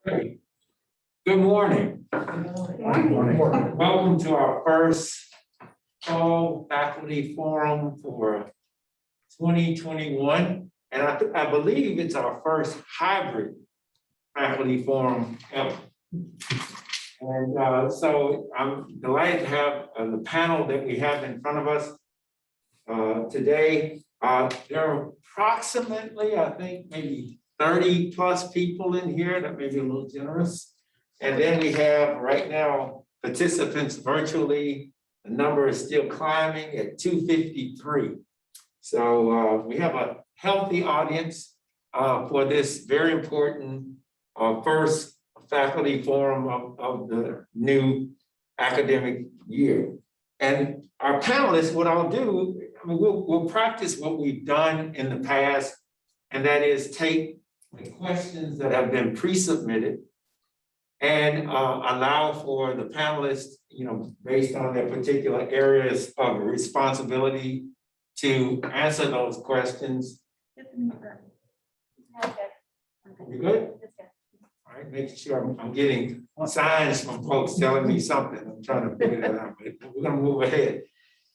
Hey, good morning. Good morning. Welcome to our first fall faculty forum for 2021. And I believe it's our first hybrid faculty forum ever. And so I'm delighted to have the panel that we have in front of us today. There are approximately, I think, maybe 30 plus people in here. That may be a little generous. And then we have right now participants virtually. The number is still climbing at 253. So we have a healthy audience for this very important first faculty forum of the new academic year. And our panelists, what I'll do, we'll practice what we've done in the past, and that is take the questions that have been pre-submitted and allow for the panelists, based on their particular areas of responsibility, to answer those questions. You good? All right, making sure I'm getting signs from folks telling me something. I'm trying to figure that out, but we're gonna move ahead.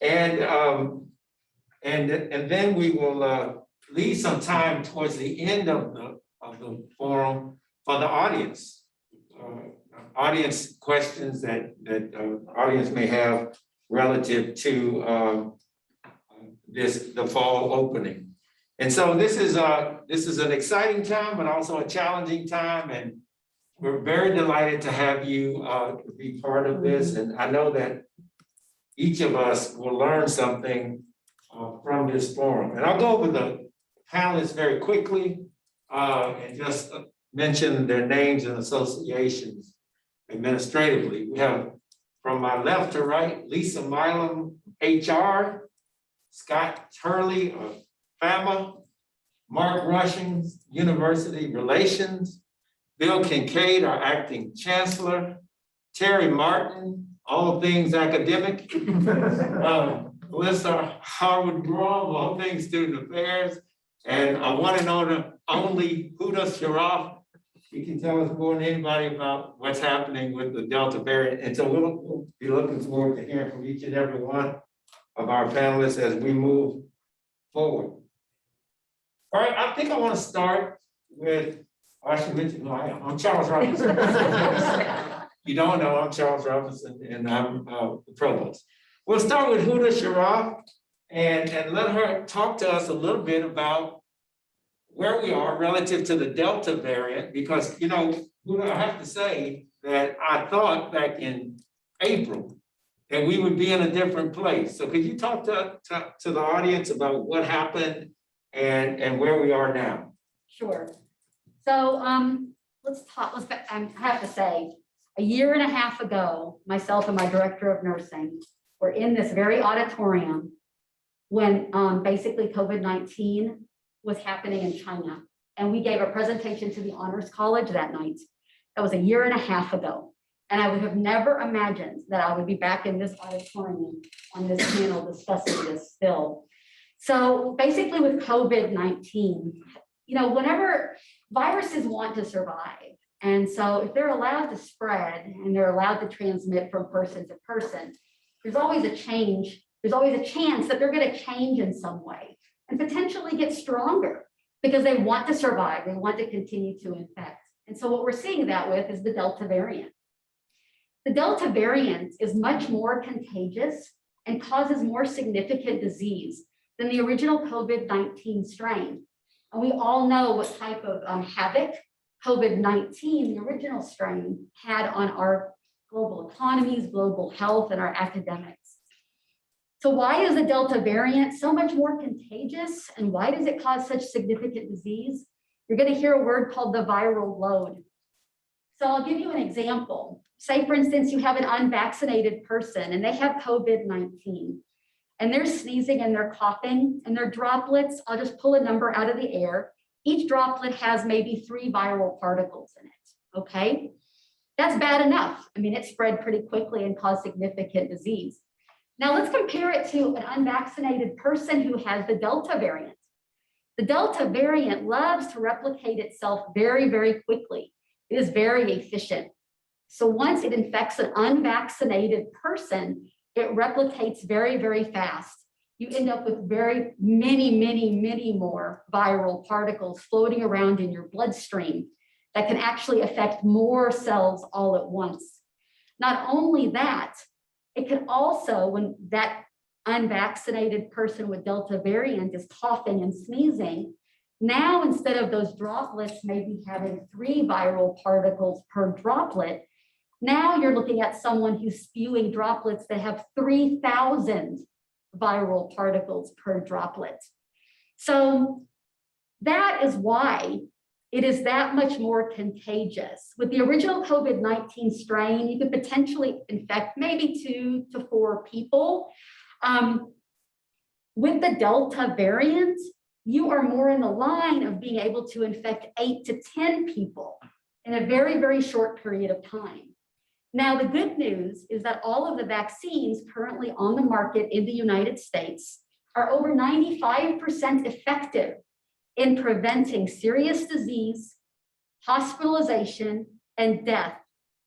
And then we will leave some time towards the end of the forum for the audience. Audience questions that audience may have relative to the fall opening. And so this is an exciting time, but also a challenging time, and we're very delighted to have you be part of this. And I know that each of us will learn something from this forum. And I'll go over the panelists very quickly and just mention their names and associations administratively. We have from my left to right, Lisa Milam, HR, Scott Turley of FAMA, Mark Rushing, University Relations, Bill Kincaid, our acting chancellor, Terry Martin, all things academic, Melissa Howard Grove, all things student affairs, and I want to know the only Huda Sharaf. You can tell us more than anybody about what's happening with the Delta variant. And so we'll be looking forward to hearing from each and every one of our panelists as we move forward. All right, I think I want to start with, I should mention who I am. I'm Charles Robinson. You don't know, I'm Charles Robinson, and I'm the provost. We'll start with Huda Sharaf and let her talk to us a little bit about where we are relative to the Delta variant, because, Huda, I have to say that I thought back in April that we would be in a different place. So could you talk to the audience about what happened and where we are now? Sure. So I have to say, a year and a half ago, myself and my director of nursing were in this very auditorium when basically COVID-19 was happening in China. And we gave a presentation to the Honors College that night. That was a year and a half ago. And I would have never imagined that I would be back in this auditorium on this panel discussing this still. So basically with COVID-19, whenever viruses want to survive, and so if they're allowed to spread and they're allowed to transmit from person to person, there's always a change. There's always a chance that they're going to change in some way and potentially get stronger because they want to survive. They want to continue to infect. And so what we're seeing that with is the Delta variant. The Delta variant is much more contagious and causes more significant disease than the original COVID-19 strain. And we all know what type of havoc COVID-19, the original strain, had on our global economies, global health, and our academics. So why is the Delta variant so much more contagious, and why does it cause such significant disease? You're going to hear a word called the viral load. So I'll give you an example. Say, for instance, you have an unvaccinated person and they have COVID-19 and they're sneezing and they're coughing and their droplets, I'll just pull a number out of the air. Each droplet has maybe 3 viral particles in it, okay? That's bad enough. I mean, it spread pretty quickly and caused significant disease. Now let's compare it to an unvaccinated person who has the Delta variant. The Delta variant loves to replicate itself very, very quickly. It is very efficient. So once it infects an unvaccinated person, it replicates very, very fast. You end up with very many more viral particles floating around in your bloodstream that can actually affect more cells all at once. Not only that, it can also, when that unvaccinated person with Delta variant is coughing and sneezing, now instead of those droplets maybe having 3 viral particles per droplet, now you're looking at someone who's spewing droplets that have 3,000 viral particles per droplet. So that is why it is that much more contagious. With the original COVID-19 strain, you could potentially infect maybe 2 to 4 people. With the Delta variant, you are more in the line of being able to infect 8 to 10 people in a very, very short period of time. Now, the good news is that all of the vaccines currently on the market in the United States are over 95% effective in preventing serious disease, hospitalization, and death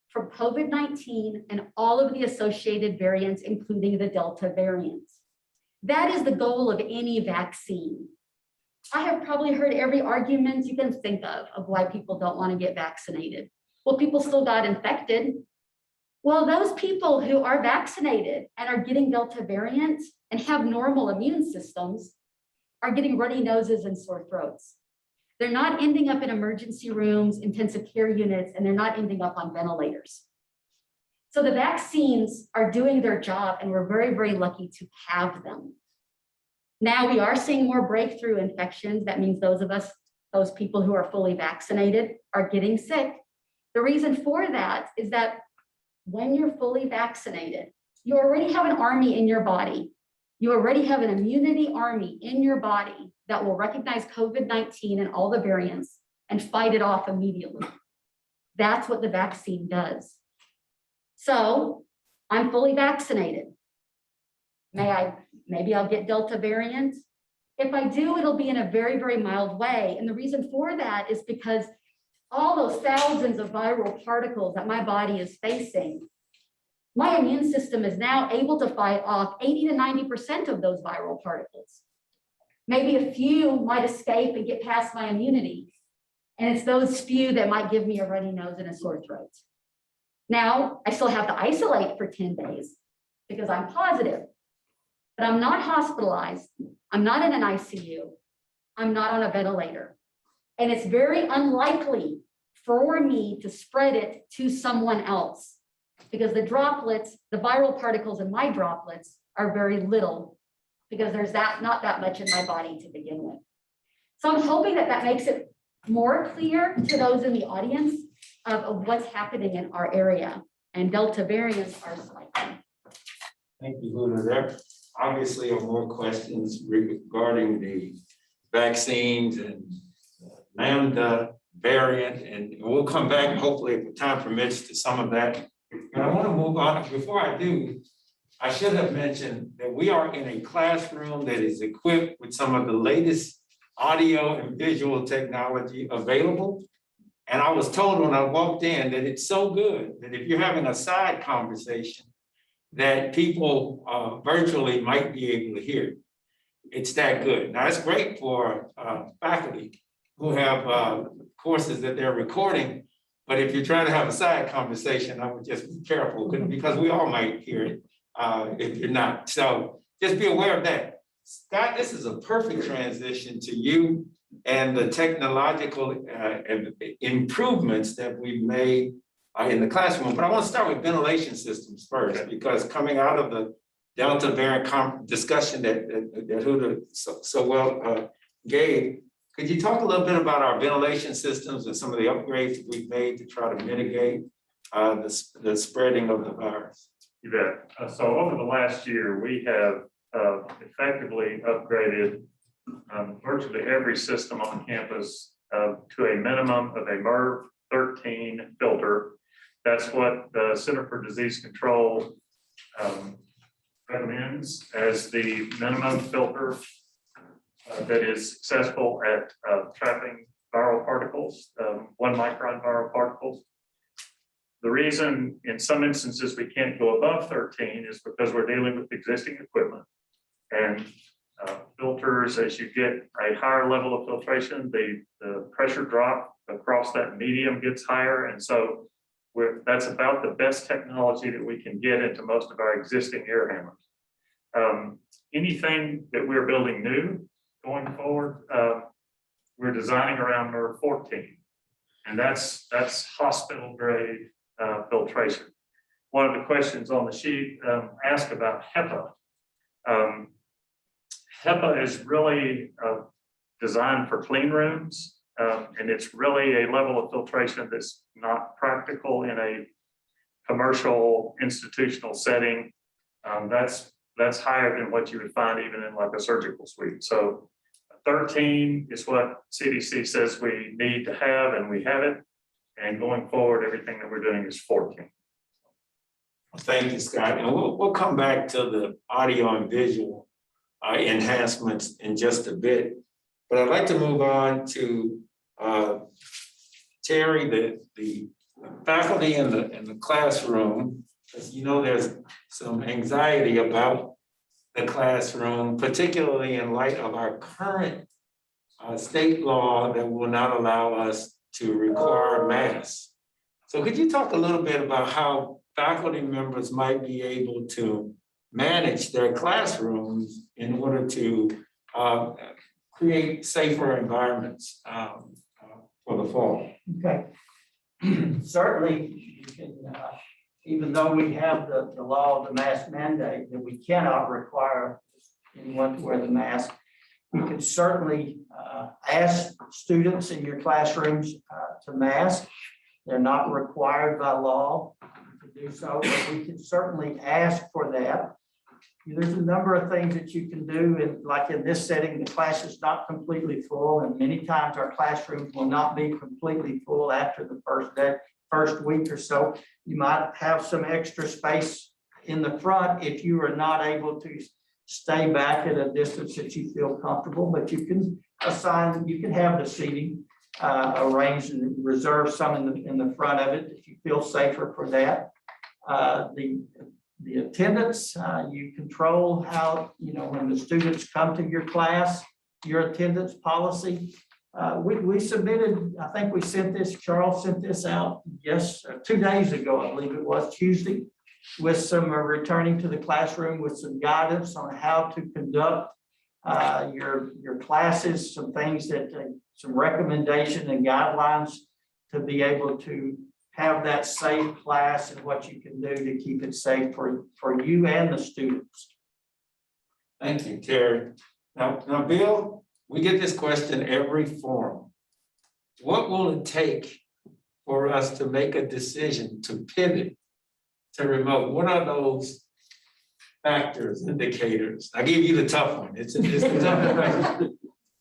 from COVID-19 and all of the associated variants, including the Delta variant. That is the goal of any vaccine. I have probably heard every argument you can think of why people don't want to get vaccinated. Well, people still got infected. Well, those people who are vaccinated and are getting Delta variant and have normal immune systems are getting runny noses and sore throats. They're not ending up in emergency rooms, intensive care units, and they're not ending up on ventilators. So the vaccines are doing their job, and we're very, very lucky to have them. Now we are seeing more breakthrough infections. That means those people who are fully vaccinated are getting sick. The reason for that is that when you're fully vaccinated, you already have an army in your body. You already have an immunity army in your body that will recognize COVID-19 and all the variants and fight it off immediately. That's what the vaccine does. So I'm fully vaccinated. Maybe I'll get Delta variant. If I do, it'll be in a very, very mild way. And the reason for that is because all those thousands of viral particles that my body is facing, my immune system is now able to fight off 80 to 90% of those viral particles. Maybe a few might escape and get past my immunity. And it's those few that might give me a runny nose and a sore throat. Now, I still have to isolate for 10 days because I'm positive, but I'm not hospitalized. I'm not in an ICU. I'm not on a ventilator. And it's very unlikely for me to spread it to someone else because the droplets, the viral particles in my droplets are very little because there's not that much in my body to begin with. So I'm hoping that makes it more clear to those in the audience of what's happening in our area, and Delta variants are spiking. Thank you, Luna. There obviously are more questions regarding the vaccines and Lambda variant, and we'll come back hopefully if the time permits to some of that. But I want to move on. Before I do, I should have mentioned that we are in a classroom that is equipped with some of the latest audio and visual technology available. And I was told when I walked in that it's so good that if you're having a side conversation, that people virtually might be able to hear it. It's that good. Now, it's great for faculty who have courses that they're recording, but if you're trying to have a side conversation, I would just be careful because we all might hear it if you're not. So just be aware of that. Scott, this is a perfect transition to you and the technological improvements that we've made in the classroom. But I want to start with ventilation systems first, because coming out of the Delta variant discussion that Huda so well gave, could you talk a little bit about our ventilation systems and some of the upgrades that we've made to try to mitigate the spreading of the virus? You bet. So over the last year, we have effectively upgraded virtually every system on campus to a minimum of a MERV 13 filter. That's what the Center for Disease Control recommends as the minimum filter that is successful at trapping viral particles, 1 micron viral particles. The reason in some instances we can't go above 13 is because we're dealing with existing equipment. And filters, as you get a higher level of filtration, the pressure drop across that medium gets higher. And so that's about the best technology that we can get into most of our existing air handlers. Anything that we're building new going forward, we're designing around MERV 14. And that's hospital grade filtration. One of the questions on the sheet asked about HEPA. HEPA is really designed for clean rooms, and it's really a level of filtration that's not practical in a commercial institutional setting. That's higher than what you would find even in like a surgical suite. So 13 is what CDC says we need to have, and we have it. And going forward, everything that we're doing is 14. Thank you, Scott. And we'll come back to the audio and visual enhancements in just a bit. But I'd like to move on to Terry, the faculty in the classroom. As you know, there's some anxiety about the classroom, particularly in light of our current state law that will not allow us to require masks. So could you talk a little bit about how faculty members might be able to manage their classrooms in order to create safer environments for the fall? Okay. Certainly, you can, even though we have the law of the mask mandate, that we cannot require anyone to wear the mask, we can certainly ask students in your classrooms to mask. They're not required by law to do so, but we can certainly ask for that. There's a number of things that you can do, and like in this setting, the class is not completely full, and many times our classrooms will not be completely full after the first week or so. You might have some extra space in the front if you are not able to stay back at a distance that you feel comfortable, but you can have the seating arranged and reserve some in the front of it if you feel safer for that. The attendance, you control how, when the students come to your class, your attendance policy. We submitted, I think we sent this, Charles sent this out, 2 days ago, I believe it was Tuesday, with some returning to the classroom with some guidance on how to conduct your classes, some things that, some recommendation and guidelines to be able to have that safe class and what you can do to keep it safe for you and the students. Thank you, Terry. Now, Bill, we get this question every forum. What will it take for us to make a decision to pivot to remote? What are those factors, indicators? I give you the tough one. It's a tough question.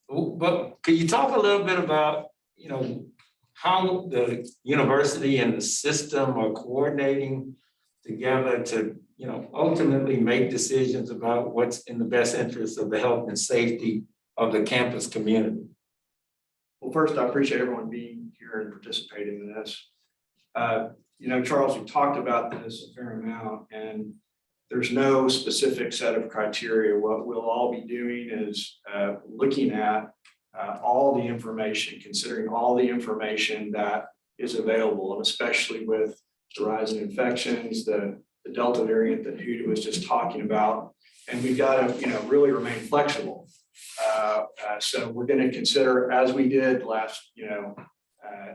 But could you talk a little bit about, how the university and the system are coordinating together to, ultimately make decisions about what's in the best interest of the health and safety of the campus community? Well, first, I appreciate everyone being here and participating in this. Charles, you talked about this a fair amount, and there's no specific set of criteria. What we'll all be doing is looking at all the information, considering all the information that is available, and especially with the rise in infections, the Delta variant that Huda was just talking about, and we've got to, really remain flexible. So we're going to consider, as we did last,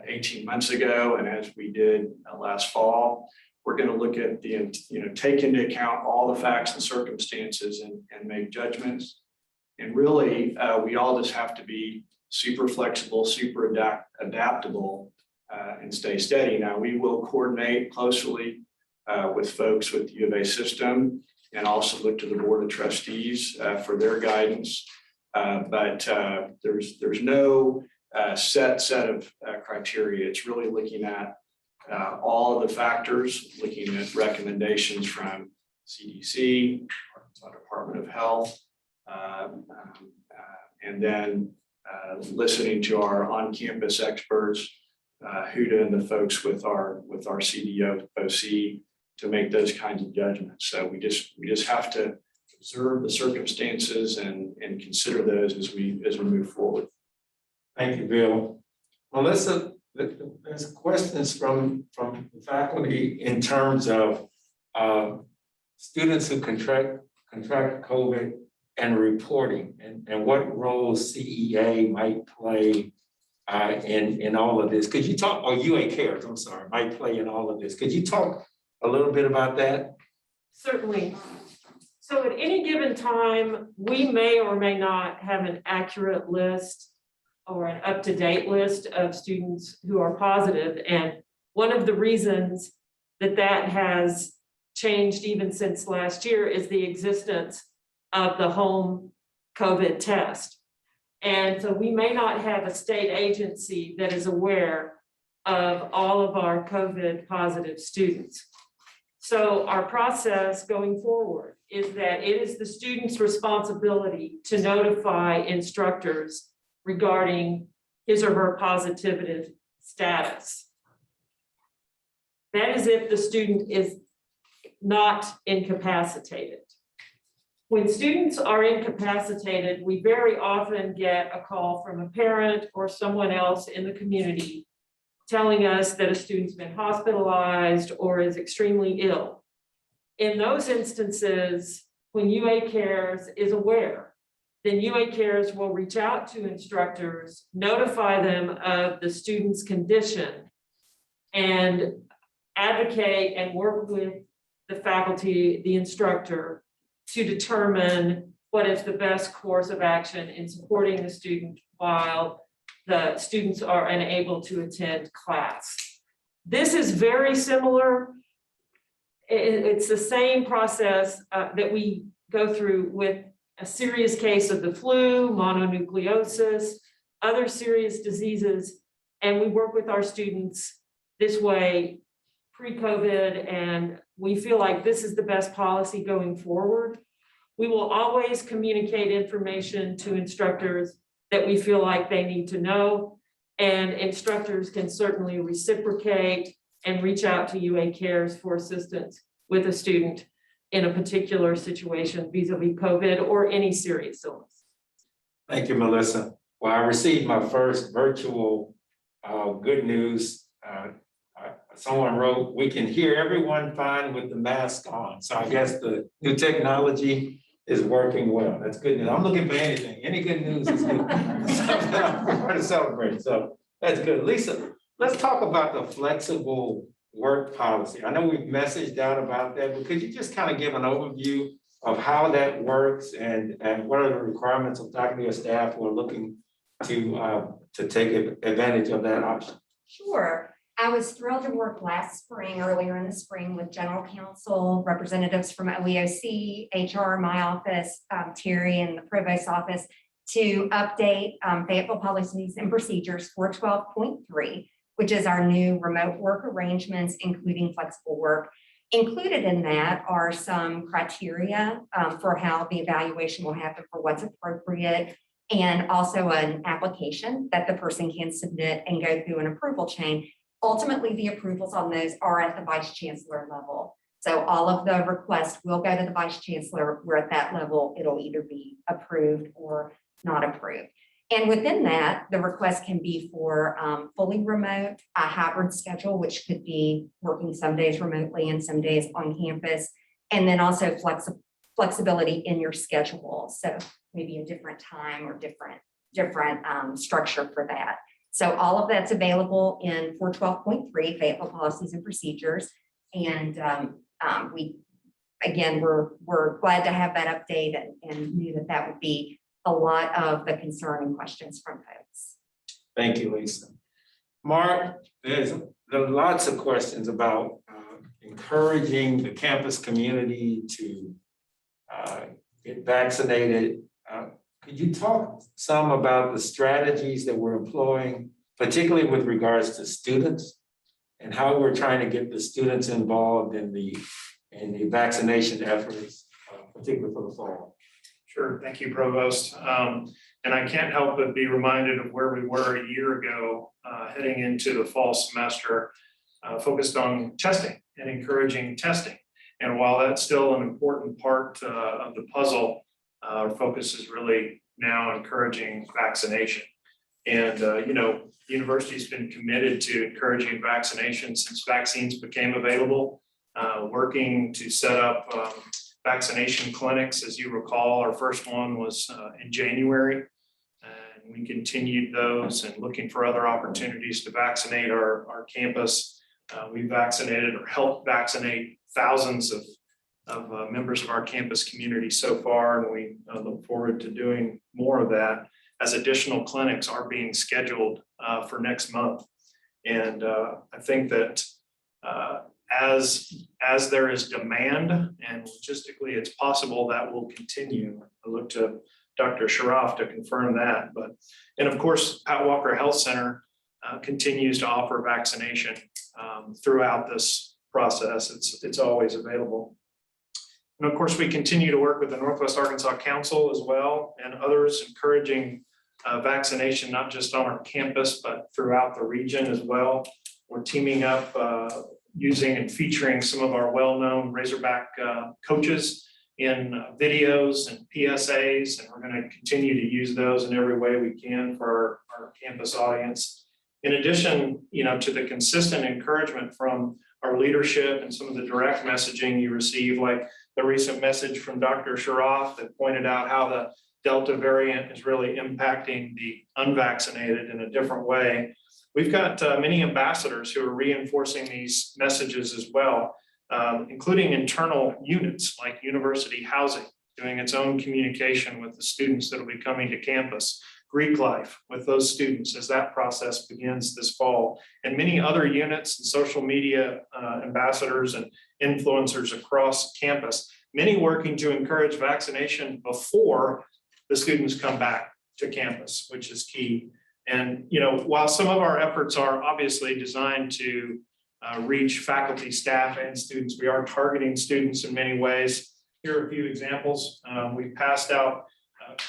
18 months ago, and as we did last fall, we're going to look at take into account all the facts and circumstances and make judgments. And really, we all just have to be super flexible, super adaptable, and stay steady. Now, we will coordinate closely with folks with the U of A system, and also look to the Board of Trustees for their guidance. But there's no set of criteria. It's really looking at all of the factors, looking at recommendations from CDC, Arkansas Department of Health, and then listening to our on-campus experts, Huda and the folks with our CDO, OC, to make those kinds of judgments. So we just have to observe the circumstances and consider those as we move forward. Thank you, Bill. Melissa, there's questions from the faculty in terms of students who contract COVID and reporting and what role CEA might play in all of this. Could you talk, or UA Cares, I'm sorry, might play in all of this. Could you talk a little bit about that? Certainly. So at any given time, we may or may not have an accurate list or an up-to-date list of students who are positive. And one of the reasons that has changed even since last year is the existence of the home COVID test. And so we may not have a state agency that is aware of all of our COVID positive students. So our process going forward is that it is the student's responsibility to notify instructors regarding his or her positivity status. That is if the student is not incapacitated. When students are incapacitated, we very often get a call from a parent or someone else in the community telling us that a student's been hospitalized or is extremely ill. In those instances, when UA Cares is aware, then UA Cares will reach out to instructors, notify them of the student's condition, and advocate and work with the faculty, the instructor, to determine what is the best course of action in supporting the student while the students are unable to attend class. This is very similar. It's the same process that we go through with a serious case of the flu, mononucleosis, other serious diseases, and we work with our students this way pre-COVID, and we feel like this is the best policy going forward. We will always communicate information to instructors that we feel like they need to know, and instructors can certainly reciprocate and reach out to UA Cares for assistance with a student in a particular situation vis-a-vis COVID or any serious illness. Thank you, Melissa. Well, I received my first virtual good news. Someone wrote, "We can hear everyone fine with the mask on." So I guess the new technology is working well. That's good news. I'm looking for anything. Any good news is good. Something I'm to celebrate. So that's good. Lisa, let's talk about the flexible work policy. I know we've messaged out about that, but could you just kind of give an overview of how that works and what are the requirements of faculty or staff who are looking to take advantage of that option? Sure. I was thrilled to work earlier in the spring with general counsel, representatives from OEOC, HR, my office, Terry and the provost's office to update Fayetteville policies and procedures 412.3, which is our new remote work arrangements, including flexible work. Included in that are some criteria for how the evaluation will happen for what's appropriate, and also an application that the person can submit and go through an approval chain. Ultimately, the approvals on those are at the Vice Chancellor level. So all of the requests will go to the Vice Chancellor, where at that level, it'll either be approved or not approved. And within that, the request can be for fully remote, a hybrid schedule, which could be working some days remotely and some days on campus, and then also flexibility in your schedule. So maybe a different time or different structure for that. So all of that's available in 412.3 Fayetteville Policies and Procedures. And we're glad to have that update and knew that would be a lot of the concern and questions from folks. Thank you, Lisa. Mark, there are lots of questions about encouraging the campus community to get vaccinated. Could you talk some about the strategies that we're employing, particularly with regards to students and how we're trying to get the students involved in the vaccination efforts, particularly for the fall? Sure, thank you, Provost. And I can't help but be reminded of where we were a year ago, heading into the fall semester, focused on testing and encouraging testing. And while that's still an important part of the puzzle, our focus is really now encouraging vaccination. And, the university's been committed to encouraging vaccination since vaccines became available, working to set up vaccination clinics. As you recall, our first one was in January. And we continued those and looking for other opportunities to vaccinate our campus. We vaccinated or helped vaccinate thousands of members of our campus community so far, and we look forward to doing more of that as additional clinics are being scheduled for next month. And I think that as there is demand and logistically it's possible that will continue. I look to Dr. Shroff to confirm that. And of course, Pat Walker Health Center continues to offer vaccination throughout this process. It's always available. And of course, we continue to work with the Northwest Arkansas Council as well and others, encouraging vaccination, not just on our campus, but throughout the region as well. We're teaming up, using and featuring some of our well-known Razorback coaches in videos and PSAs, and we're going to continue to use those in every way we can for our campus audience. In addition, to the consistent encouragement from our leadership and some of the direct messaging you receive, like the recent message from Dr. Shroff that pointed out how the Delta variant is really impacting the unvaccinated in a different way. We've got many ambassadors who are reinforcing these messages as well, including internal units like university housing, doing its own communication with the students that will be coming to campus, Greek life with those students as that process begins this fall, and many other units and social media ambassadors and influencers across campus, many working to encourage vaccination before the students come back to campus, which is key. And, while some of our efforts are obviously designed to reach faculty, staff, and students, we are targeting students in many ways. Here are a few examples. We passed out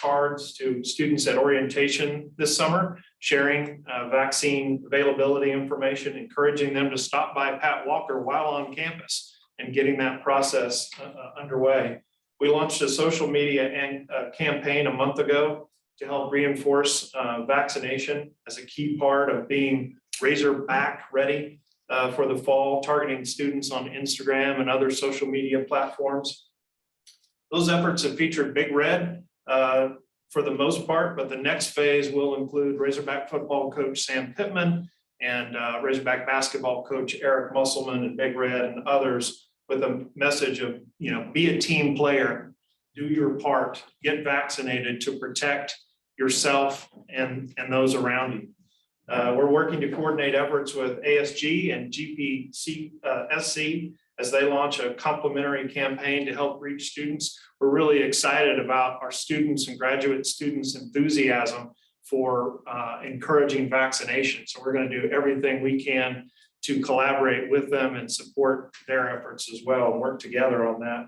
cards to students at orientation this summer, sharing vaccine availability information, encouraging them to stop by Pat Walker while on campus and getting that process underway. We launched a social media campaign a month ago to help reinforce vaccination as a key part of being Razorback ready for the fall, targeting students on Instagram and other social media platforms. Those efforts have featured Big Red for the most part, but the next phase will include Razorback football coach Sam Pittman and Razorback basketball coach Eric Musselman and Big Red and others, with a message of, be a team player, do your part, get vaccinated to protect yourself and those around you. We're working to coordinate efforts with ASG and GPSC as they launch a complementary campaign to help reach students. We're really excited about our students and graduate students' enthusiasm for encouraging vaccination. So we're going to do everything we can to collaborate with them and support their efforts as well and work together on that.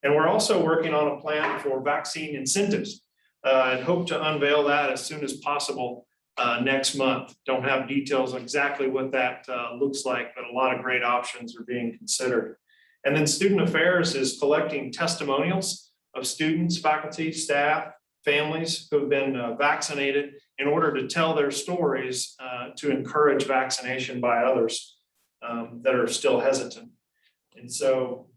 And we're also working on a plan for vaccine incentives and hope to unveil that as soon as possible next month. Don't have details exactly what that looks like, but a lot of great options are being considered. And then Student Affairs is collecting testimonials of students, faculty, staff, families who have been vaccinated in order to tell their stories to encourage vaccination by others that are still hesitant. And so,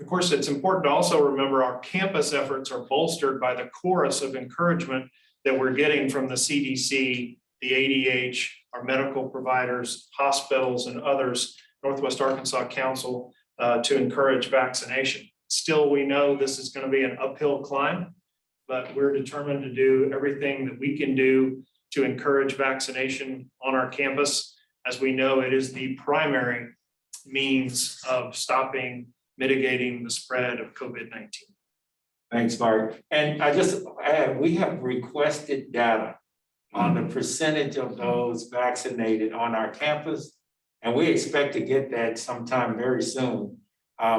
of course, it's important to also remember our campus efforts are bolstered by the chorus of encouragement that we're getting from the CDC, the ADH, our medical providers, hospitals, and others, Northwest Arkansas Council, to encourage vaccination. Still, we know this is going to be an uphill climb, but we're determined to do everything that we can do to encourage vaccination on our campus, as we know it is the primary means of stopping, mitigating the spread of COVID-19. Thanks, Mark. And I just add, we have requested data on the percentage of those vaccinated on our campus, and we expect to get that sometime very soon.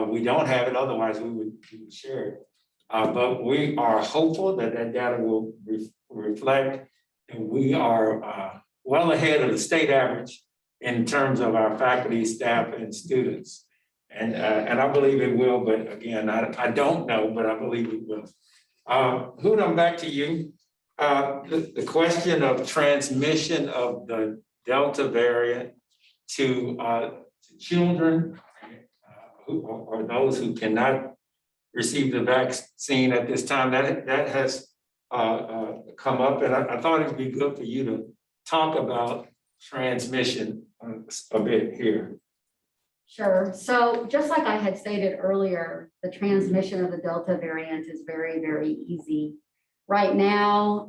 We don't have it, otherwise we would share it. But we are hopeful that that data will reflect that we are well ahead of the state average in terms of our faculty, staff, and students. And I believe it will, but again, I don't know, but I believe it will. Huda, I'm back to you. The question of transmission of the Delta variant to children or those who cannot receive the vaccine at this time, that has come up, and I thought it'd be good for you to talk about transmission a bit here. Sure. So just like I had stated earlier, the transmission of the Delta variant is very, very easy. Right now,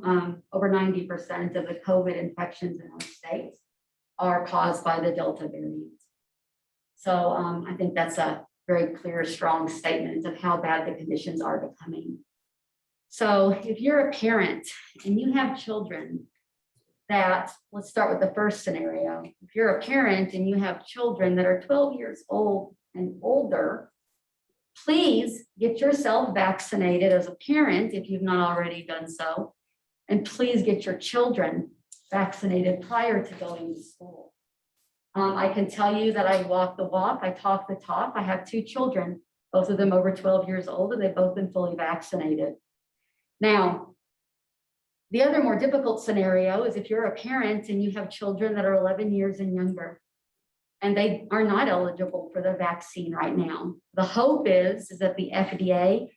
over 90% of the COVID infections in our states are caused by the Delta variant. So I think that's a very clear, strong statement of how bad the conditions are becoming. So if you're a parent and you have children that, let's start with the first scenario. If you're a parent and you have children that are 12 years old and older, please get yourself vaccinated as a parent if you've not already done so. And please get your children vaccinated prior to going to school. I can tell you that I walk the walk, I talk the talk. I have 2 children, both of them over 12 years old, and they've both been fully vaccinated. Now, the other more difficult scenario is if you're a parent and you have children that are 11 years and younger, and they are not eligible for the vaccine right now. The hope is that the FDA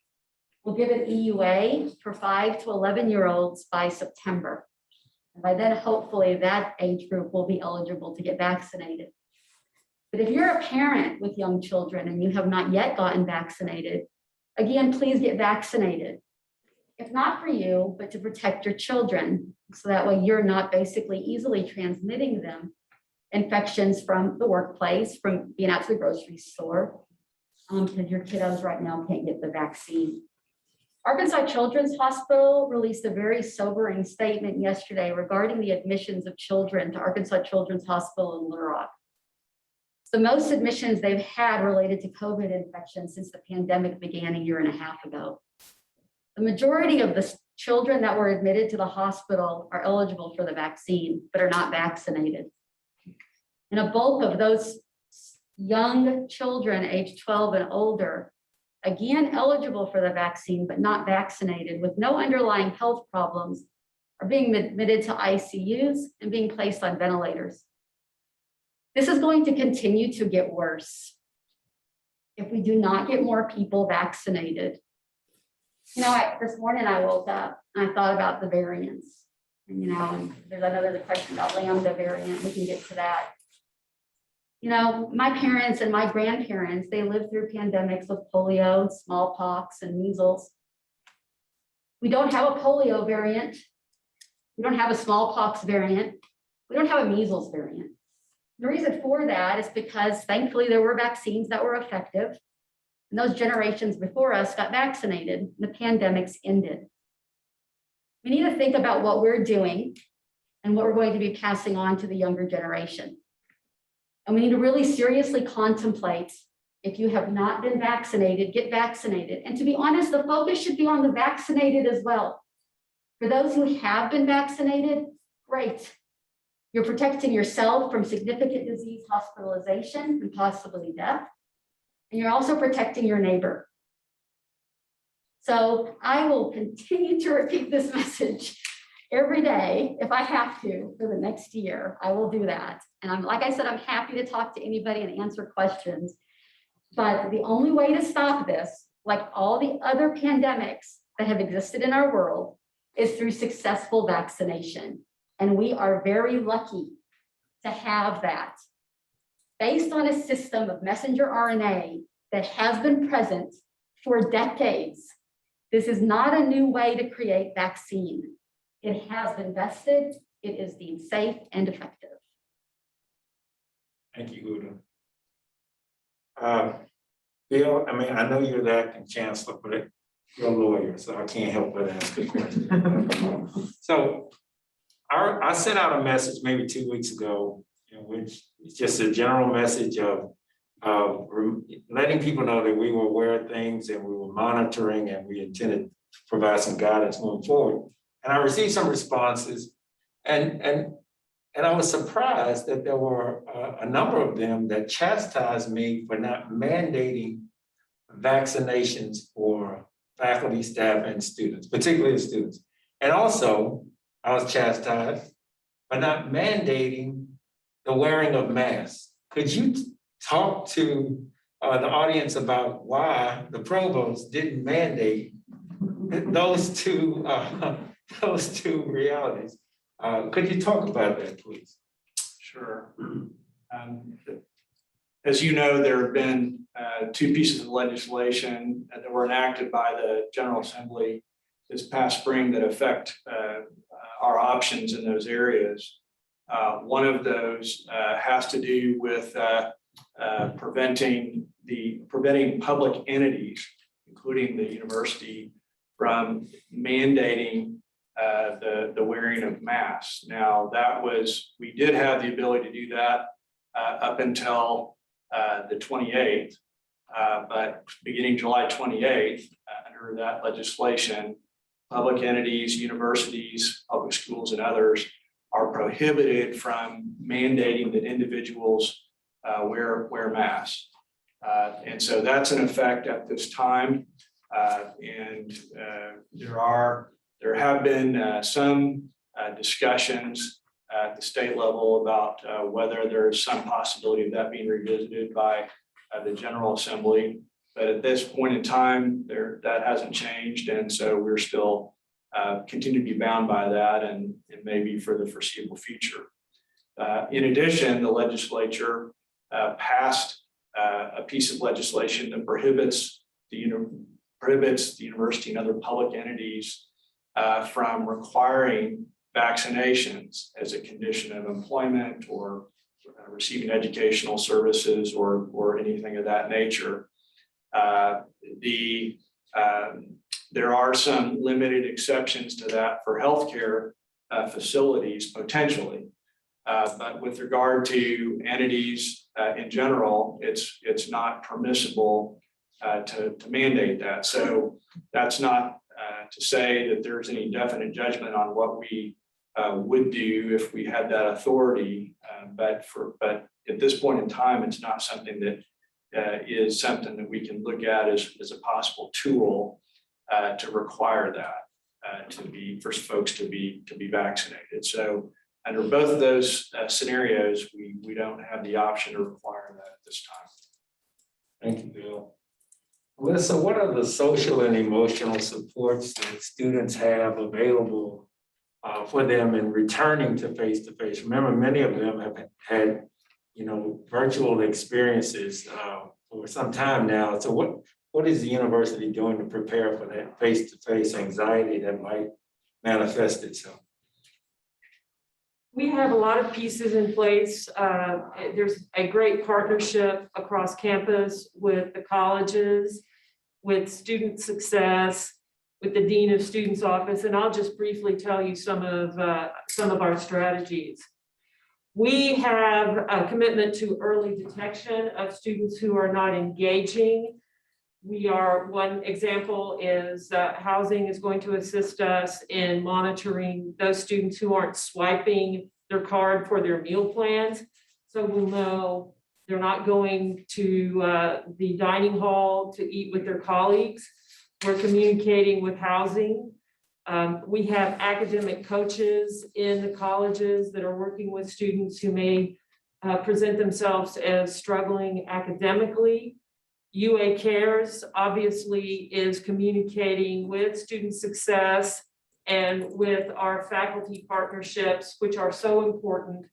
will give an EUA for 5 to 11-year-olds by September. And by then, hopefully that age group will be eligible to get vaccinated. But if you're a parent with young children and you have not yet gotten vaccinated, again, please get vaccinated. If not for you, but to protect your children, so that way you're not basically easily transmitting them infections from the workplace, from being out to the grocery store, because your kiddos right now can't get the vaccine. Arkansas Children's Hospital released a very sobering statement yesterday regarding the admissions of children to Arkansas Children's Hospital in Little Rock. The most admissions they've had related to COVID infection since the pandemic began a year and a half ago. The majority of the children that were admitted to the hospital are eligible for the vaccine, but are not vaccinated. And a bulk of those young children aged 12 and older, again, eligible for the vaccine, but not vaccinated with no underlying health problems, are being admitted to ICUs and being placed on ventilators. This is going to continue to get worse if we do not get more people vaccinated. You know, this morning I woke up and I thought about the variants. And, you know, and there's another question about Lambda variant. We can get to that. You know, my parents and my grandparents, they lived through pandemics with polio, smallpox, and measles. We don't have a polio variant. We don't have a smallpox variant. We don't have a measles variant. The reason for that is because thankfully there were vaccines that were effective. And those generations before us got vaccinated, and the pandemics ended. We need to think about what we're doing and what we're going to be passing on to the younger generation. And we need to really seriously contemplate, if you have not been vaccinated, get vaccinated. And to be honest, the focus should be on the vaccinated as well. For those who have been vaccinated, great. You're protecting yourself from significant disease, hospitalization, and possibly death. And you're also protecting your neighbor. So I will continue to repeat this message every day if I have to for the next year. I will do that. And like I said, I'm happy to talk to anybody and answer questions. But the only way to stop this, like all the other pandemics that have existed in our world, is through successful vaccination. And we are very lucky to have that. Based on a system of messenger RNA that has been present for decades. This is not a new way to create vaccine. It has been vested, it is deemed safe and effective. Thank you, Huda. Bill, I mean, I know you're the acting chancellor, but you're a lawyer, so I can't help but ask a question. So I sent out a message maybe 2 weeks ago, in which it's just a general message of letting people know that we were aware of things and we were monitoring and we intended to provide some guidance moving forward. And I received some responses, and I was surprised that there were a number of them that chastised me for not mandating vaccinations for faculty, staff, and students, particularly the students. And also, I was chastised for not mandating the wearing of masks. Could you talk to the audience about why the provost didn't mandate those two realities? Could you talk about that, please? Sure. As you know, there have been two pieces of legislation that were enacted by the General Assembly this past spring that affect our options in those areas. One of those has to do with preventing public entities, including the university, from mandating the wearing of masks. Now, we did have the ability to do that up until the 28th, but beginning July 28th, under that legislation, public entities, universities, public schools, and others are prohibited from mandating that individuals wear masks. And so that's in effect at this time. And there have been some discussions at the state level about whether there's some possibility of that being revisited by the General Assembly. But at this point in time, that hasn't changed. And so we're still continue to be bound by that and maybe for the foreseeable future. In addition, the legislature passed a piece of legislation that prohibits the university and other public entities from requiring vaccinations as a condition of employment or receiving educational services or anything of that nature. There are some limited exceptions to that for healthcare facilities potentially, but with regard to entities in general, it's not permissible to mandate that. So that's not to say that there's any definite judgment on what we would do if we had that authority, but at this point in time, it's not something that is something that we can look at as a possible tool to require that for folks to be vaccinated. So under both of those scenarios, we don't have the option to require that at this time. Thank you, Bill. Melissa, what are the social and emotional supports that students have available for them in returning to face-to-face? Remember, many of them have had, virtual experiences for some time now. So what is the university doing to prepare for that face-to-face anxiety that might manifest itself? We have a lot of pieces in place. There's a great partnership across campus with the colleges, with student success, with the Dean of Students Office, and I'll just briefly tell you some of our strategies. We have a commitment to early detection of students who are not engaging. One example is housing is going to assist us in monitoring those students who aren't swiping their card for their meal plans. So we'll know they're not going to the dining hall to eat with their colleagues. We're communicating with housing. We have academic coaches in the colleges that are working with students who may present themselves as struggling academically. UA Cares obviously is communicating with student success and with our faculty partnerships, which are so important.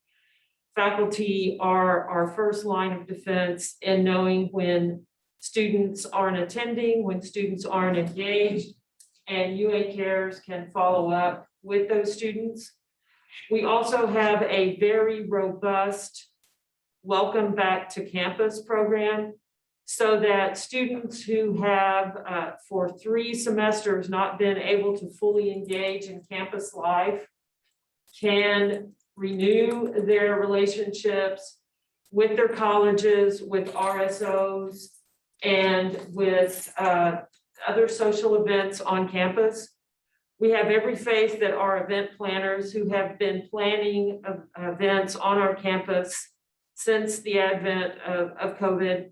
Faculty are our first line of defense in knowing when students aren't attending, when students aren't engaged, and UA Cares can follow up with those students. We also have a very robust welcome back to campus program, so that students who have for 3 semesters not been able to fully engage in campus life can renew their relationships with their colleges, with RSOs, and with other social events on campus. We have every faith that our event planners who have been planning events on our campus since the advent of COVID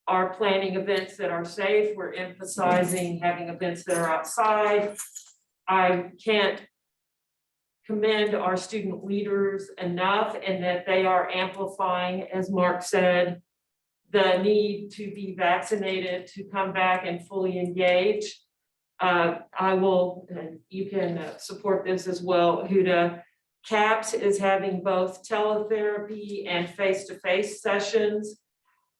are planning events that are safe. We're emphasizing having events that are outside. I can't commend our student leaders enough and that they are amplifying, as Mark said, the need to be vaccinated, to come back and fully engage. I will, and you can support this as well, Huda. CAPS is having both teletherapy and face-to-face sessions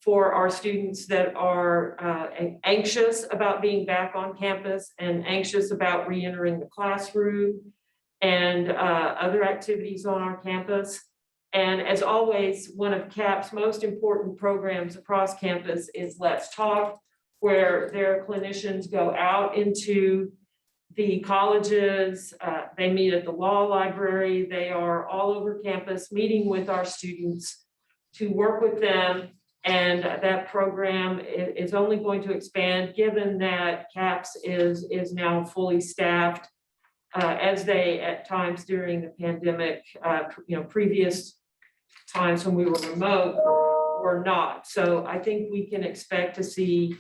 for our students that are anxious about being back on campus and anxious about re-entering the classroom and other activities on our campus. And as always, one of CAP's most important programs across campus is Let's Talk, where their clinicians go out into the colleges, they meet at the law library, they are all over campus meeting with our students to work with them. And that program is only going to expand given that CAPS is now fully staffed, as they at times during the pandemic, previous times when we were remote were not. So I think we can expect to see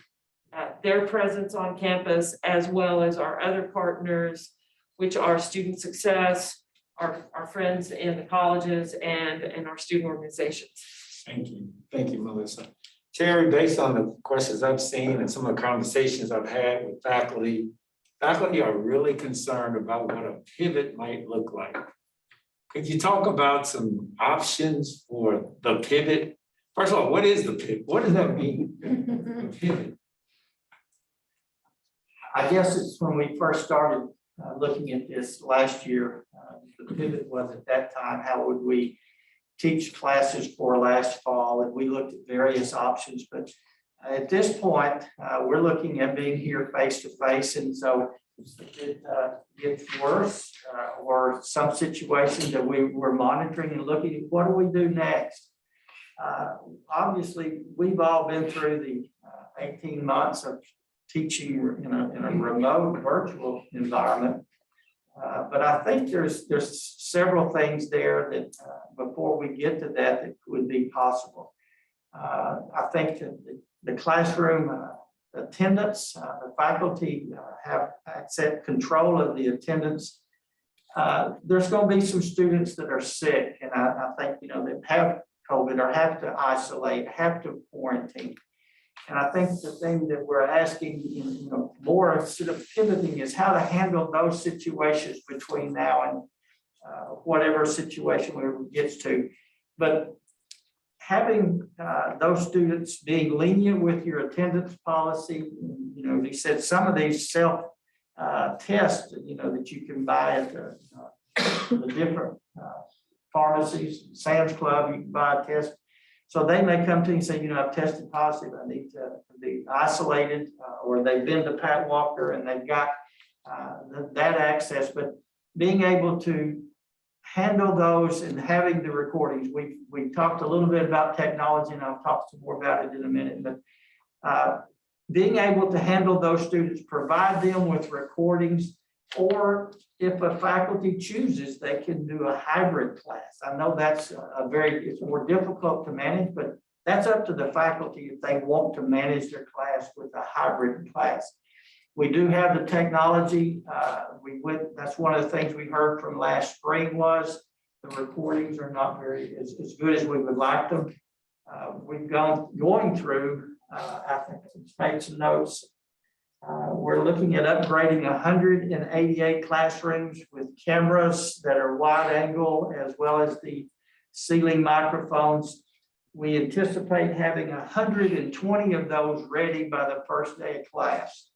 their presence on campus as well as our other partners, which are student success, our friends in the colleges and our student organizations. Thank you, Melissa. Terry, based on the questions I've seen and some of the conversations I've had with faculty are really concerned about what a pivot might look like. Could you talk about some options for the pivot? First of all, what is the pivot? What does that mean? The pivot. I guess it's when we first started looking at this last year, the pivot was at that time, how would we teach classes for last fall? And we looked at various options, but at this point, we're looking at being here face to face. And so if it gets worse or some situation that we were monitoring and looking at, what do we do next? Obviously, we've all been through the 18 months of teaching in a remote virtual environment. But I think there's several things there that before we get to that would be possible. I think that the classroom attendance, the faculty have access control of the attendance. There's going to be some students that are sick, and I think that have COVID or have to isolate, have to quarantine. And I think the thing that we're asking, more sort of pivoting is how to handle those situations between now and whatever situation we get to. But having those students being lenient with your attendance policy, they said some of these self tests, that you can buy at the different pharmacies, Sam's Club, you can buy a test. So they may come to you and say, I've tested positive, I need to be isolated, or they've been to Pat Walker and they've got that access. But being able to handle those and having the recordings, we talked a little bit about technology, and I'll talk some more about it in a minute. But being able to handle those students, provide them with recordings, or if a faculty chooses, they can do a hybrid class. I know that's it's more difficult to manage, but that's up to the faculty if they want to manage their class with a hybrid class. We do have the technology. That's one of the things we heard from last spring was the recordings are not very as good as we would like them. We've going through, I think it's made some notes. We're looking at upgrading 188 classrooms with cameras that are wide angle, as well as the ceiling microphones. We anticipate having 120 of those ready by the first day of class.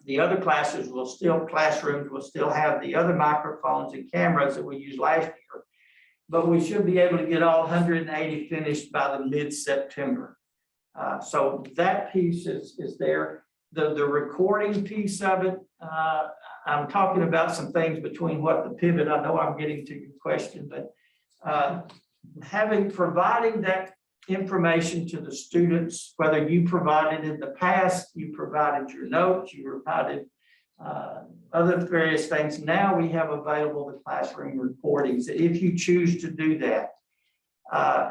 The other classrooms will still have the other microphones and cameras that we used last year, but we should be able to get all 180 finished by the mid-September. So that piece is there. The recording piece of it, I'm talking about some things between what the pivot, I know I'm getting to your question, but providing that information to the students, whether you provided in the past, you provided your notes, you provided other various things. Now we have available the classroom recordings, if you choose to do that.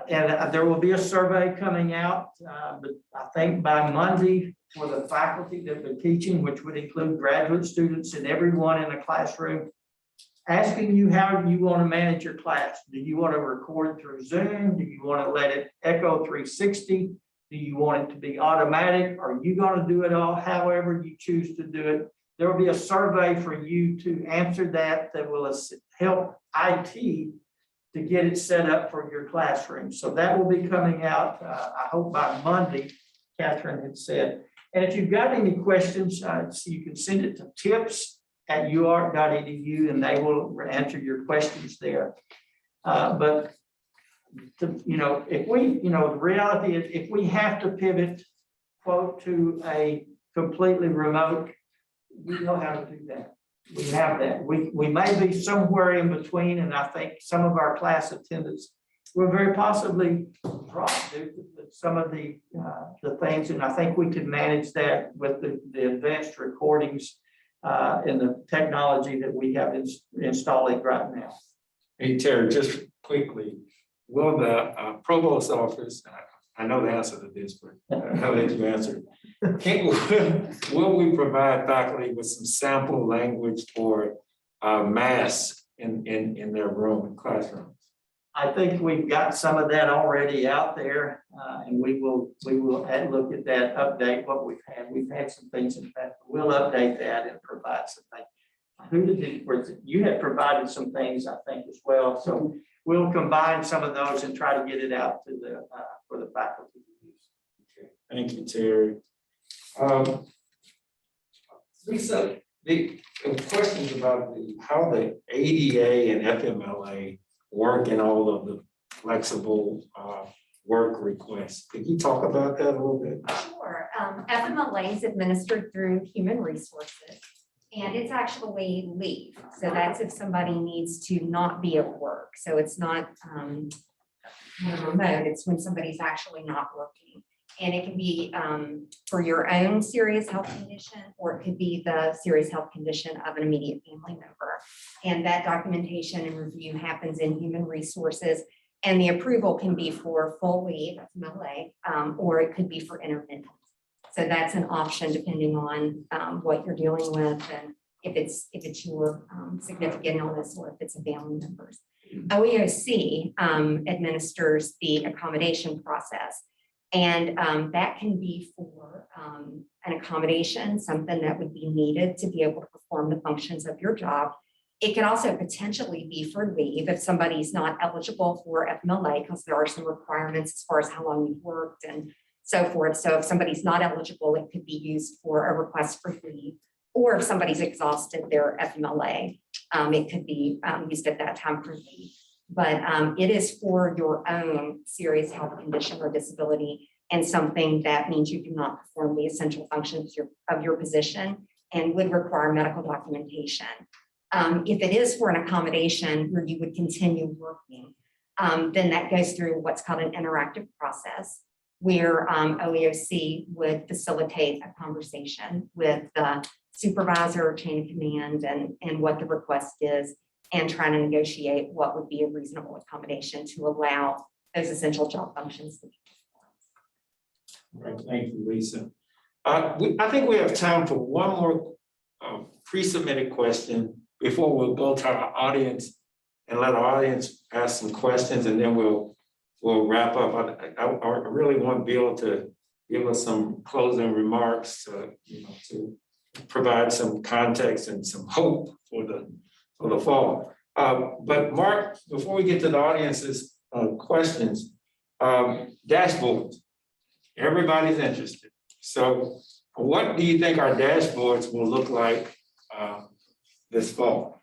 And there will be a survey coming out, but I think by Monday for the faculty that are teaching, which would include graduate students and everyone in the classroom, asking you how you want to manage your class. Do you want to record through Zoom? Do you want to let it echo 360? Do you want it to be automatic? Are you going to do it all however you choose to do it? There will be a survey for you to answer that will help IT to get it set up for your classroom. So that will be coming out, I hope by Monday, Catherine had said. And if you've got any questions, so you can send it to tips@uark.edu and they will answer your questions there. But if we, the reality is if we have to pivot, quote, to a completely remote, we know how to do that. We have that. We may be somewhere in between, and I think some of our class attendance will very possibly drop due to some of the things, and I think we can manage that with the advanced recordings and the technology that we have installing right now. Hey, Terry, just quickly, will the provost office, I know the answer to this, but I'll let you answer. Will we provide faculty with some sample language for masks in their classrooms? I think we've got some of that already out there, and we will look at that, update what we've had. We've had some things in fact. We'll update that and provide some things. You had provided some things, I think, as well. So we'll combine some of those and try to get it out to for the faculty to use. Okay. Thank you, Terry. Lisa, the questions about how the ADA and FMLA work in all of the flexible work requests. Could you talk about that a little bit? Sure. FMLA is administered through Human Resources, and it's actually leave. So that's if somebody needs to not be at work. So it's not remote, it's when somebody's actually not working. And it can be for your own serious health condition, or it could be the serious health condition of an immediate family member. And that documentation and review happens in Human Resources. And the approval can be for full leave, FMLA, or it could be for intermittent. So that's an option depending on what you're dealing with and if it's your significant illness or if it's a family member's. OEOC administers the accommodation process. And that can be for an accommodation, something that would be needed to be able to perform the functions of your job. It can also potentially be for leave if somebody's not eligible for FMLA, because there are some requirements as far as how long you've worked and so forth. So if somebody's not eligible, it could be used for a request for leave. Or if somebody's exhausted their FMLA, it could be used at that time for leave. But it is for your own serious health condition or disability and something that means you do not perform the essential functions of your position and would require medical documentation. If it is for an accommodation where you would continue working, then that goes through what's called an interactive process where OEOC would facilitate a conversation with the supervisor or chain of command and what the request is, and trying to negotiate what would be a reasonable accommodation to allow those essential job functions to be performed. Right, thank you, Lisa. I think we have time for one more pre-submitted question before we'll go to our audience and let our audience ask some questions, and then we'll wrap up. I really want Bill to give us some closing remarks, to provide some context and some hope for the fall. But Mark, before we get to the audience's questions, dashboards. Everybody's interested. So what do you think our dashboards will look like this fall?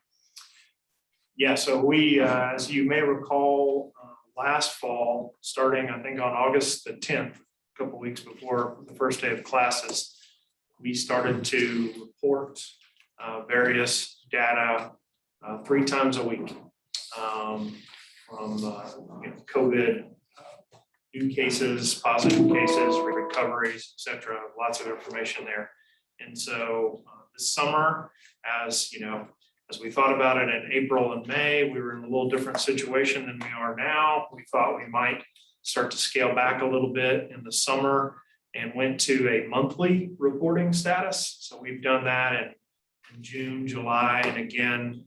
Yeah, so we, as you may recall, last fall, starting I think on August the 10th, a couple weeks before the first day of classes, we started to report various data 3 times a week from COVID, new cases, positive cases, recoveries, et cetera, lots of information there. And so this summer. As you know, as we thought about it in April and May, we were in a little different situation than we are now. We thought we might start to scale back a little bit in the summer and went to a monthly reporting status. So we've done that in June, July, and again,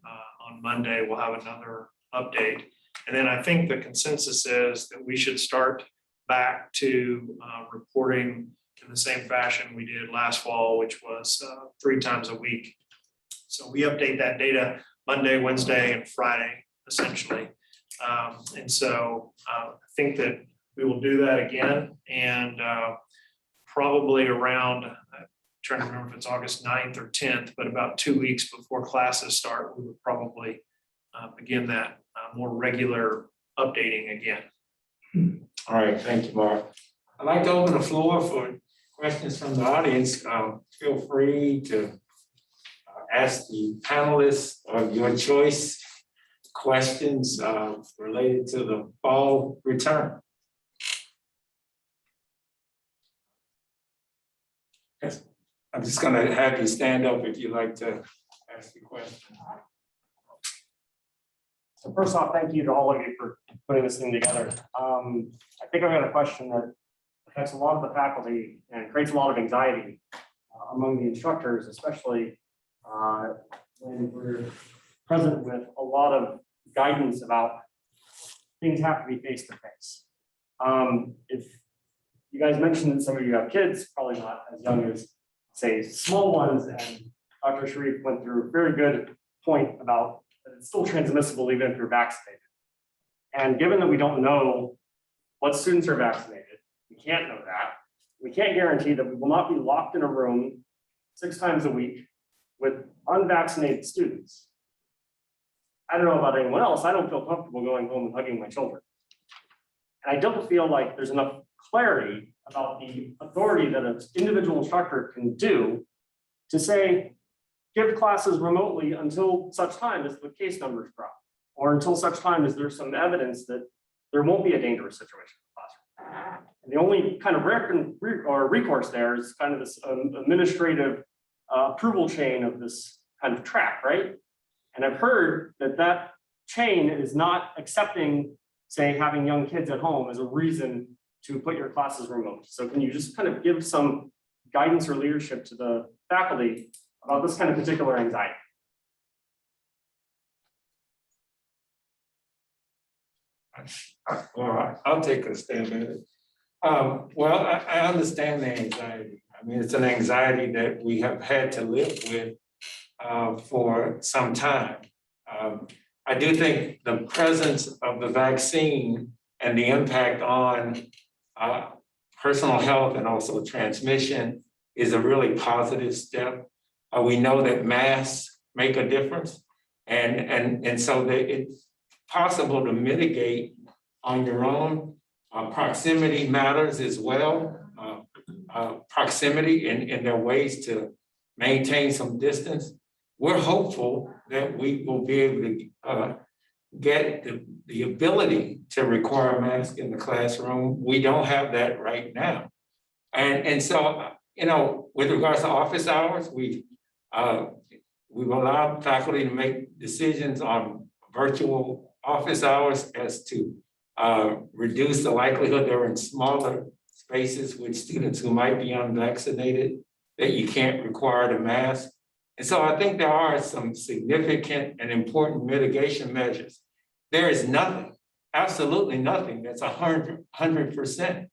on Monday, we'll have another update. And then I think the consensus is that we should start back to reporting in the same fashion we did last fall, which was 3 times a week. So we update that data Monday, Wednesday, and Friday, essentially. And so I think that we will do that again, and probably around, I'm trying to remember if it's August 9th or 10th, but about 2 weeks before classes start, we would probably begin that more regular updating again. All right, thank you, Mark. I'd like to open the floor for questions from the audience. Feel free to ask the panelists of your choice questions related to the fall return. Yes, I'm just gonna have you stand up if you'd like to ask your question. So first off, thank you to all of you for putting this thing together. I think I've got a question that affects a lot of the faculty and creates a lot of anxiety among the instructors, especially when we're present with a lot of guidance about things have to be face to face. If you guys mentioned that some of you have kids, probably not as young as, say, small ones, and Dr. Sharif went through a very good point about that it's still transmissible even if you're vaccinated. And given that we don't know what students are vaccinated, we can't know that. We can't guarantee that we will not be locked in a room 6 times a week with unvaccinated students. I don't know about anyone else. I don't feel comfortable going home and hugging my children. And I don't feel like there's enough clarity about the authority that an individual instructor can do to say, give classes remotely until such time as the case numbers drop, or until such time as there's some evidence that there won't be a dangerous situation in the classroom. And the only kind of recourse there is kind of this administrative approval chain of this kind of track, right? And I've heard that that chain is not accepting, say, having young kids at home as a reason to put your classes remote. So can you just kind of give some guidance or leadership to the faculty about this kind of particular anxiety? Well, I'll take a stab at it. Well, I understand the anxiety. I mean, it's an anxiety that we have had to live with for some time. I do think the presence of the vaccine and the impact on personal health and also transmission is a really positive step. We know that masks make a difference, and so that it's possible to mitigate on your own. Proximity matters as well. Proximity, and there are ways to maintain some distance. We're hopeful that we will be able to get the ability to require a mask in the classroom. We don't have that right now. And so, you know, with regards to office hours, we've allowed faculty to make decisions on virtual office hours as to reduce the likelihood they're in smaller spaces with students who might be unvaccinated, that you can't require the mask. And so I think there are some significant and important mitigation measures. There is nothing, absolutely nothing that's 100%.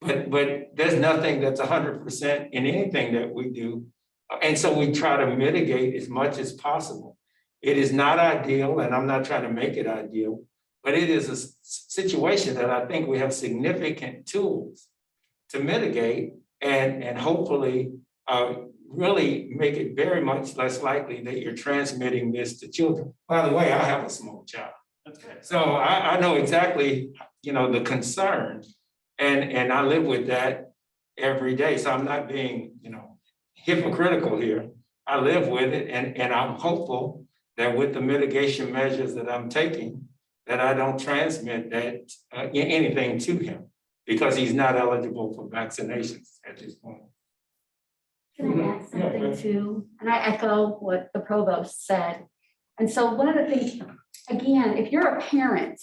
But there's nothing that's 100% in anything that we do. And so we try to mitigate as much as possible. It is not ideal, and I'm not trying to make it ideal, but it is a situation that I think we have significant tools to mitigate and hopefully really make it very much less likely that you're transmitting this to children. By the way, I have a small child. Okay. So I know exactly, you know, the concern, and I live with that every day. So I'm not being, you know, hypocritical here. I live with it, and I'm hopeful that with the mitigation measures that I'm taking, that I don't transmit that anything to him, because he's not eligible for vaccinations at this point. Can I add something too? And I echo what the provost said. And so one of the things, again, if you're a parent,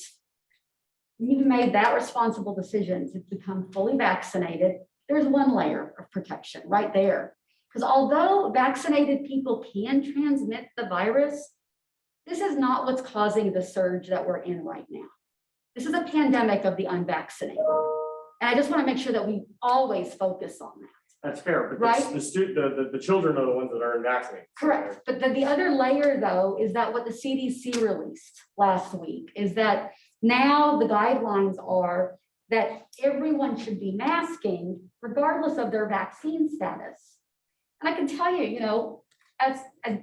you've made that responsible decision to become fully vaccinated, there's one layer of protection right there. Because although vaccinated people can transmit the virus, this is not what's causing the surge that we're in right now. This is a pandemic of the unvaccinated. And I just want to make sure that we always focus on that. That's fair, but Right. the children are the ones that are unvaccinated. Correct. But the other layer, though, is that what the CDC released last week is that now the guidelines are that everyone should be masking regardless of their vaccine status. And I can tell you, you know, as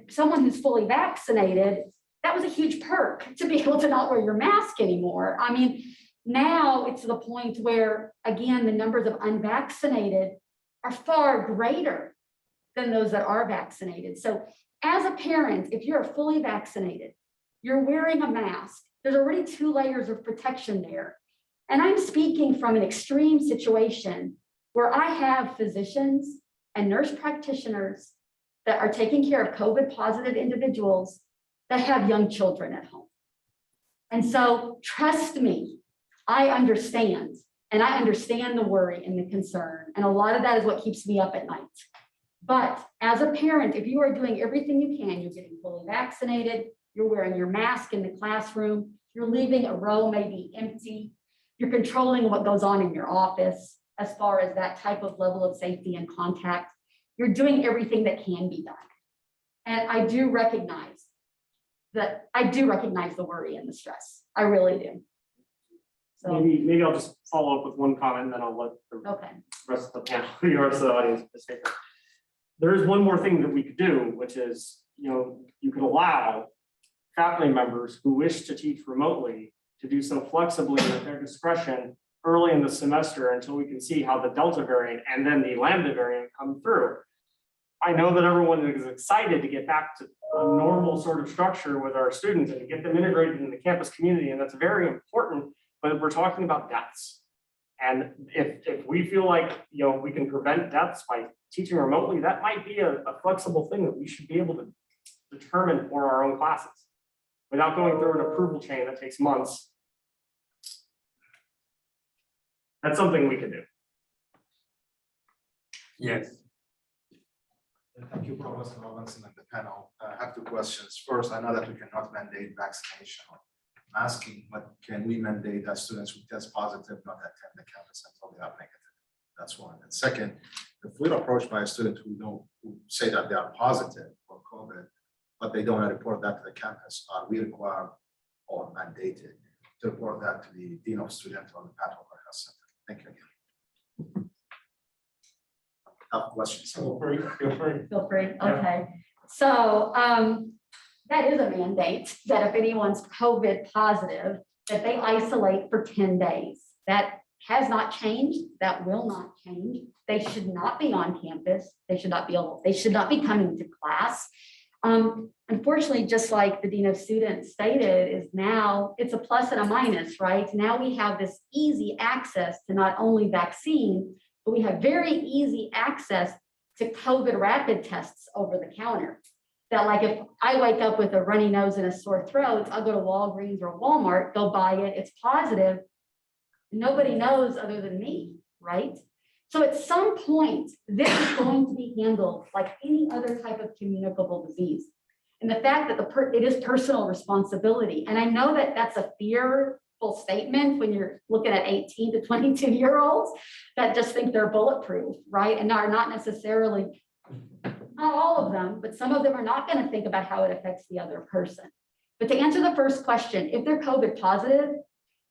someone who's fully vaccinated, that was a huge perk to be able to not wear your mask anymore. I mean, now it's to the point where, again, the numbers of unvaccinated are far greater than those that are vaccinated. So as a parent, if you're fully vaccinated, you're wearing a mask, there's already 2 layers of protection there. And I'm speaking from an extreme situation where I have physicians and nurse practitioners that are taking care of COVID positive individuals that have young children at home. And so trust me, I understand. And I understand the worry and the concern. And a lot of that is what keeps me up at night. But as a parent, if you are doing everything you can, you're getting fully vaccinated, you're wearing your mask in the classroom, you're leaving a row maybe empty, you're controlling what goes on in your office as far as that type of level of safety and contact, you're doing everything that can be done. And I do recognize the worry and the stress. I really do. So, Maybe I'll just follow up with one comment, and then I'll let the okay. rest of the panel, the rest of the audience participate. There is one more thing that we could do, which is, you know, you could allow faculty members who wish to teach remotely to do so flexibly at their discretion early in the semester until we can see how the Delta variant and then the Lambda variant come through. I know that everyone is excited to get back to a normal sort of structure with our students and to get them integrated in the campus community, and that's very important, but we're talking about deaths. And if we feel like, you know, we can prevent deaths by teaching remotely, that might be a flexible thing that we should be able to determine for our own classes without going through an approval chain that takes months. That's something we can do. Yes. Thank you, Professor Robinson and the panel. I have 2 questions. First, I know that we cannot mandate vaccination or masking, but can we mandate that students who test positive not attend the campus until they are negative? That's one. And second, if we're approached by a student who say that they are positive for COVID, but they don't report that to the campus, are we required or mandated to report that to the dean of students or the pathology health center? Thank you again. Tough questions. Feel free. Feel free, okay. So that is a mandate that if anyone's COVID positive, that they isolate for 10 days. That has not changed, that will not change. They should not be on campus. They should not be coming to class. Unfortunately, just like the Dean of Students stated, is now it's a plus and a minus, right? Now we have this easy access to not only vaccine, but we have very easy access to COVID rapid tests over the counter. That like if I wake up with a runny nose and a sore throat, I'll go to Walgreens or Walmart, go buy it, it's positive. Nobody knows other than me, right? So at some point, this is going to be handled like any other type of communicable disease. And the fact that it is personal responsibility. And I know that that's a fearful statement when you're looking at 18 to 22-year-olds that just think they're bulletproof, right? And are not necessarily, not all of them, but some of them are not going to think about how it affects the other person. But to answer the first question, if they're COVID positive,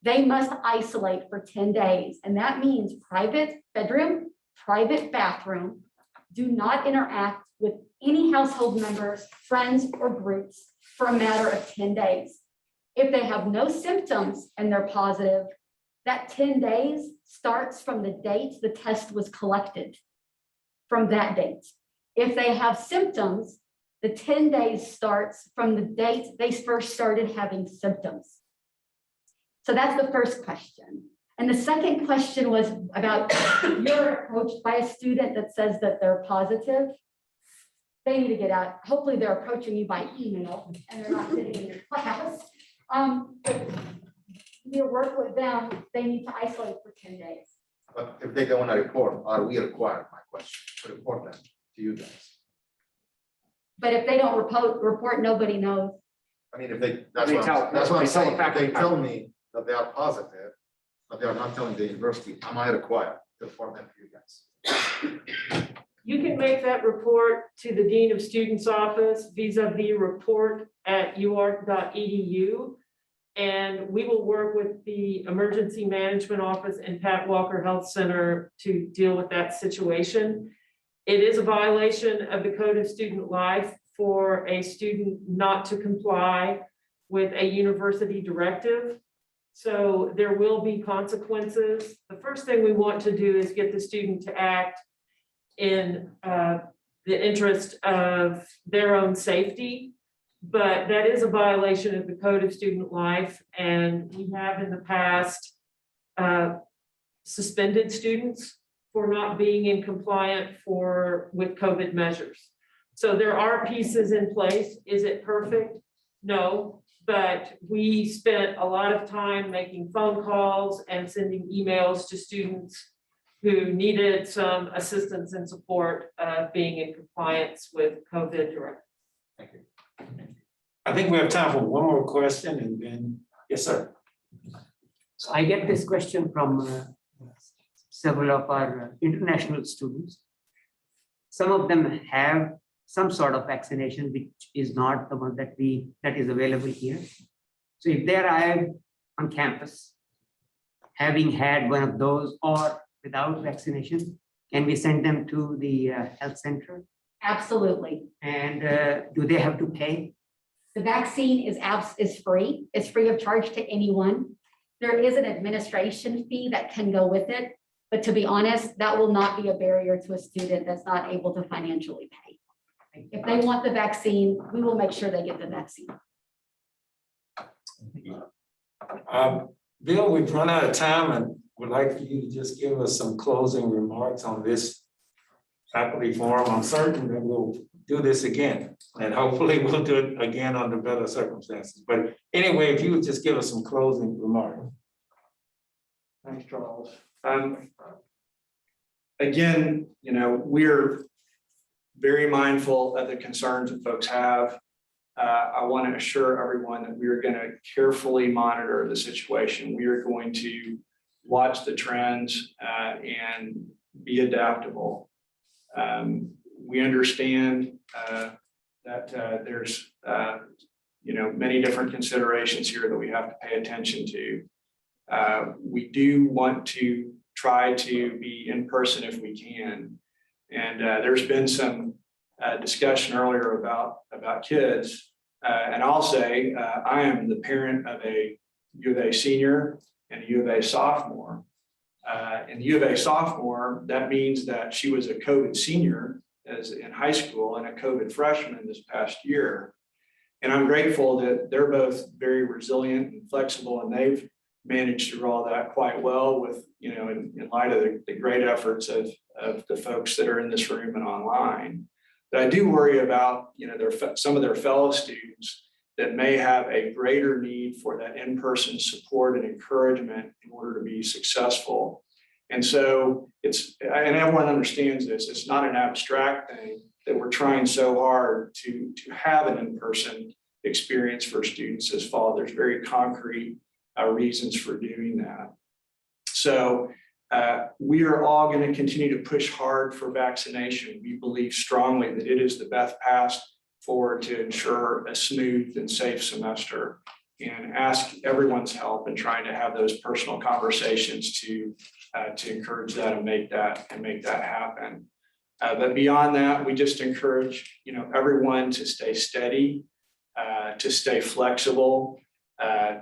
they must isolate for 10 days. And that means private bedroom, private bathroom, do not interact with any household members, friends, or groups for a matter of 10 days. If they have no symptoms and they're positive, that 10 days starts from the date the test was collected, from that date. If they have symptoms, the 10 days starts from the date they first started having symptoms. So that's the first question. And the second question was about you're approached by a student that says that they're positive. They need to get out. Hopefully they're approaching you by email and they're not sitting in your class. You work with them, they need to isolate for 10 days. But if they don't want to report, are we required, my question, to report them to you guys? But if they don't report, nobody knows. I mean, if they, that's They what tell- that's what I'm they tell the saying, if faculty they tell me that they are positive, but they are not telling the university, am I required to report them to you guys? You can make that report to the Dean of Students Office vis-a-vis report@uark.edu. And we will work with the Emergency Management Office and Pat Walker Health Center to deal with that situation. It is a violation of the Code of Student Life for a student not to comply with a university directive. So there will be consequences. The first thing we want to do is get the student to act in the interest of their own safety. But that is a violation of the Code of Student Life, and we have in the past suspended students for not being in compliant with COVID measures. So there are pieces in place. Is it perfect? No, but we spent a lot of time making phone calls and sending emails to students who needed some assistance and support being in compliance with COVID directives. Thank you. I think we have time for one more question and then, yes, sir. So I get this question from several of our international students. Some of them have some sort of vaccination, which is not the one that is available here. So if they arrive on campus, having had one of those or without vaccination, can we send them to the health center? Absolutely. And do they have to pay? The vaccine is free. It's free of charge to anyone. There is an administration fee that can go with it. But to be honest, that will not be a barrier to a student that's not able to financially pay. If they want the vaccine, we will make sure they get the vaccine. Bill, we've run out of time and would like for you to just give us some closing remarks on this faculty forum. I'm certain that we'll do this again, and hopefully we'll do it again under better circumstances. But anyway, if you would just give us some closing remarks. Thanks, Charles. Again, we're very mindful of the concerns that folks have. I want to assure everyone that we are going to carefully monitor the situation. We are going to watch the trends and be adaptable. We understand that there's many different considerations here that we have to pay attention to. We do want to try to be in person if we can. And there's been some discussion earlier about kids. And I'll say, I am the parent of a U of A senior and a U of A sophomore. And the U of A sophomore, that means that she was a COVID senior as in high school and a COVID freshman this past year. And I'm grateful that they're both very resilient and flexible, and they've managed through all that quite well with, in light of the great efforts of the folks that are in this room and online. But I do worry about, some of their fellow students that may have a greater need for that in-person support and encouragement in order to be successful. And so and everyone understands this, it's not an abstract thing that we're trying so hard to have an in-person experience for students this fall. There's very concrete reasons for doing that. So we are all going to continue to push hard for vaccination. We believe strongly that it is the best path forward to ensure a smooth and safe semester, and ask everyone's help in trying to have those personal conversations to encourage that and make that happen. But beyond that, we just encourage everyone to stay steady, to stay flexible,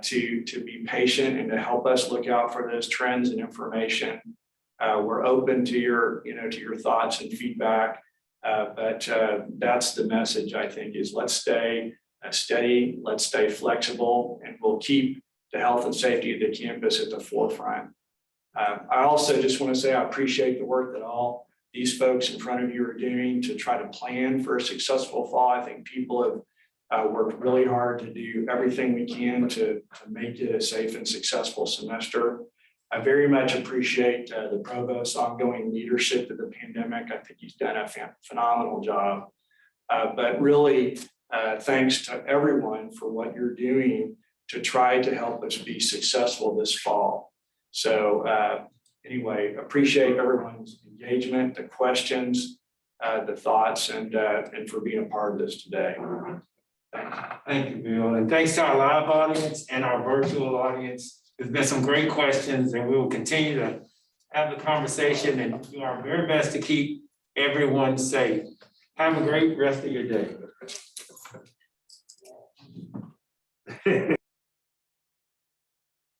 to be patient, and to help us look out for those trends and information. We're open to your thoughts and feedback, but that's the message, I think, is let's stay steady, let's stay flexible, and we'll keep the health and safety of the campus at the forefront. I also just want to say I appreciate the work that all these folks in front of you are doing to try to plan for a successful fall. I think people have worked really hard to do everything we can to make it a safe and successful semester. I very much appreciate the provost's ongoing leadership of the pandemic. I think he's done a phenomenal job. But really, thanks to everyone for what you're doing to try to help us be successful this fall. So anyway, appreciate everyone's engagement, the questions, the thoughts, and for being a part of this today. Thanks. Thank you, Bill, and thanks to our live audience and our virtual audience. There's been some great questions, and we will continue to have the conversation and do our very best to keep everyone safe. Have a great rest of your day.